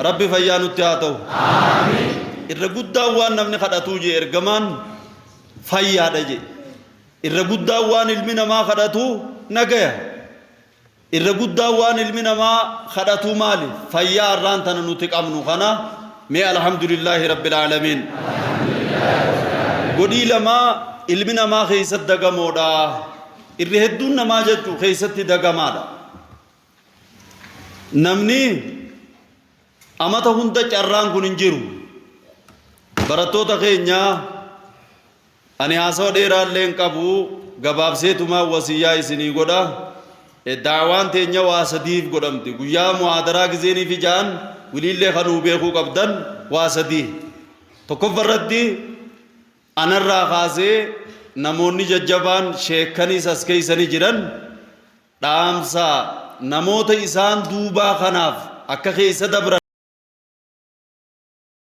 ربي فيانو تياتو آمين الرقود وان نمني خداتو جي ارغمان فيا دجي الرقود وان المنا ما خداتو نغيا الرقود وان المنا ما خداتو مالي فيا رانتنا نوتك امنو خنا مي الحمد لله رب العالمين قدي لما المنا ما خيست دغمودا الرهدون ما جتو خيست دغمادا نمني amata hunda carraan kun injiru barattoota keenya ani haasoo dheeraallee qabu gabaabseetuma wasiyyaa isinii godha daawaan teenya waa sadiif godhamti guyyaa muhaadaraa gizeeniif ijaan wiliillee kanuu beekuu qabdan waa sadii tokkoffarratti anarraa kaasee namoonni jajjabaan sheekaniis as keeysanii jiran dhaamsa namoota isaan duubaa kanaaf akka keessa dabran